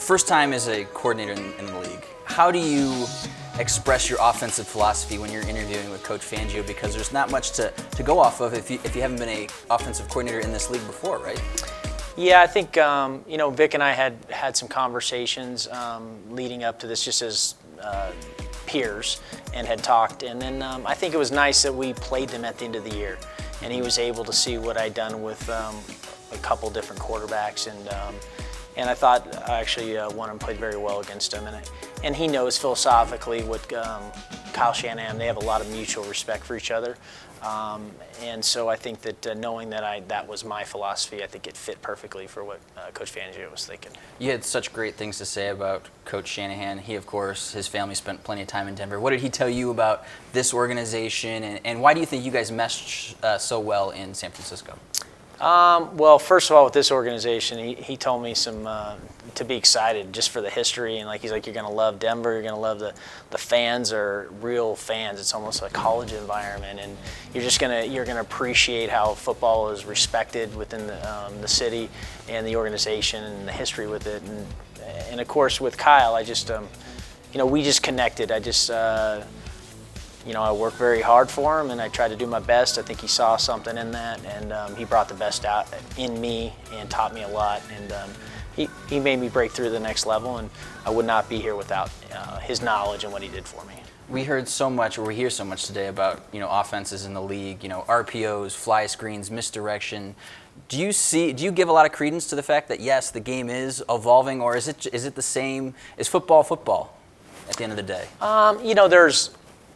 first time as a coordinator in the league, how do you express your offensive philosophy when you're interviewing with Coach Fangio? Because there's not much to go off of if you haven't been an offensive coordinator in this league before, right? Yeah, I think Vic and I had some conversations leading up to this, just as peers, and had talked. And then I think it was nice that we played them at the end of the year, and he was able to see what I'd done with a couple different quarterbacks, and I thought actually one of them played very well against him, and he knows philosophically what Kyle Shanahan. They have a lot of mutual respect for each other, and so I think that knowing that that was my philosophy, I think it fit perfectly for what Coach Fangio was thinking. You had such great things to say about Coach Shanahan. He, of course, his family spent plenty of time in Denver. What did he tell you about this organization, and why do you think you guys meshed so well in San Francisco? Well, first of all, with this organization, he told me to be excited just for the history, and he's like, you're going to love Denver, you're going to love the fans are real fans. It's almost like a college environment, and you're gonna appreciate how football is respected within the city and the organization and the history with it, and of course with Kyle, I just we just connected. I worked very hard for him, and I tried to do my best. I think he saw something in that, and he brought the best out in me and taught me a lot. And he made me break through to the next level, and I would not be here without his knowledge and what he did for me. We hear so much today about offenses in the league, RPOs, fly screens, misdirection. Do you give a lot of credence to the fact that yes, the game is evolving, or is it the same? Is football at the end of the day?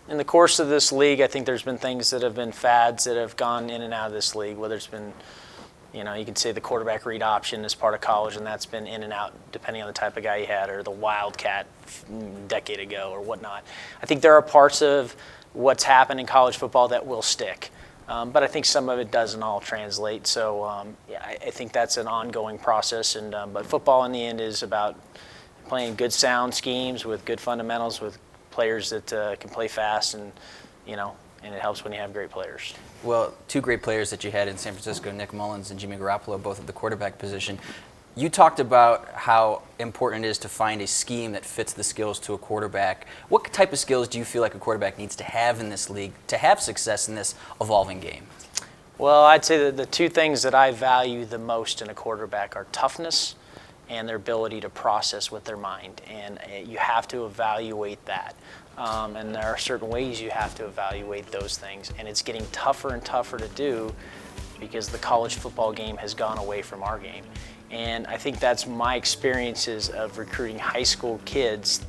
In the course of this league, I think there's been things that have been fads that have gone in and out of this league, whether it's been, you can say the quarterback read option as part of college, and that's been in and out depending on the type of guy you had, or the wildcat a decade ago or whatnot. I think there are parts of what's happened in college football that will stick, but I think some of it doesn't all translate. So I think that's an ongoing process, but football in the end is about playing good sound schemes with good fundamentals, with players that can play fast, and it helps when you have great players. Well, two great players that you had in San Francisco, Nick Mullins and Jimmy Garoppolo, both at the quarterback position. You talked about how important it is to find a scheme that fits the skills to a quarterback. What type of skills do you feel like a quarterback needs to have in this league to have success in this evolving game? Well, I'd say that the two things that I value the most in a quarterback are toughness and their ability to process with their mind, and you have to evaluate that. And there are certain ways you have to evaluate those things, and it's getting tougher and tougher to do because the college football game has gone away from our game. And I think that's my experiences of recruiting high school kids,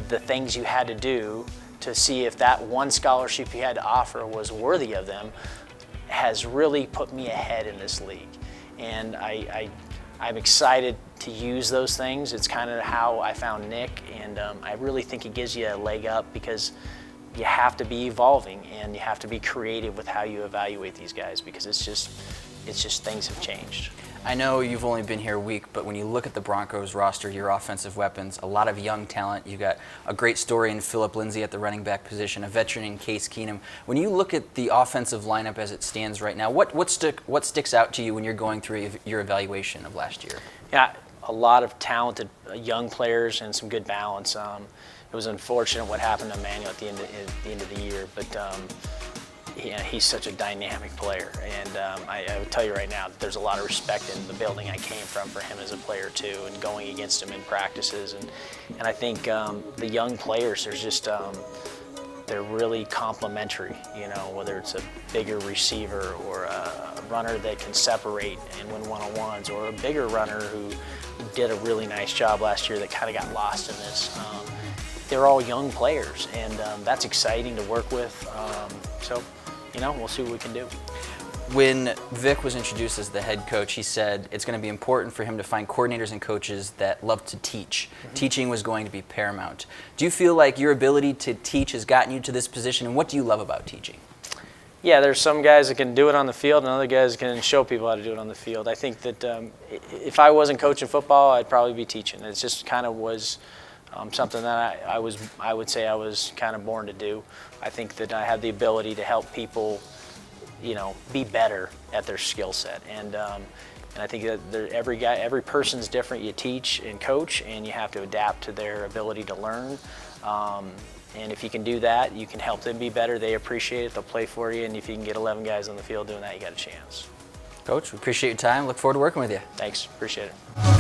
the things you had to do to see if that one scholarship you had to offer was worthy of them has really put me ahead in this league. And I'm excited to use those things. It's kind of how I found Nick, and I really think it gives you a leg up because you have to be evolving and you have to be creative with how you evaluate these guys, because it's just things have changed. I know you've only been here a week, but when you look at the Broncos roster, your offensive weapons, a lot of young talent. You got a great story in Phillip Lindsay at the running back position, a veteran in Case Keenum. When you look at the offensive lineup as it stands right now, what sticks out to you when you're going through your evaluation of last year? Yeah, a lot of talented young players and some good balance. It was unfortunate what happened to Emmanuel at the end of the year, but he's such a dynamic player, and I would tell you right now that there's a lot of respect in the building I came from for him as a player too, and going against him in practices, and I think the young players, they're really complementary, whether it's a bigger receiver or a runner that can separate and win one-on-ones, or a bigger runner who did a really nice job last year that kind of got lost in this. They're all young players, and that's exciting to work with. So, we'll see what we can do. When Vic was introduced as the head coach, he said it's going to be important for him to find coordinators and coaches that love to teach. Mm-hmm. Teaching was going to be paramount. Do you feel like your ability to teach has gotten you to this position, and what do you love about teaching? Yeah, there's some guys that can do it on the field, and other guys can show people how to do it on the field. I think that if I wasn't coaching football, I'd probably be teaching. It just kind of was something that I would say I was kind of born to do. I think that I have the ability to help people, be better at their skill set. And And I think that every person's different. You teach and coach, and you have to adapt to their ability to learn. And if you can do that, you can help them be better. They appreciate it. They'll play for you. And if you can get 11 guys on the field doing that, you got a chance. Coach, we appreciate your time. Look forward to working with you. Thanks. Appreciate it.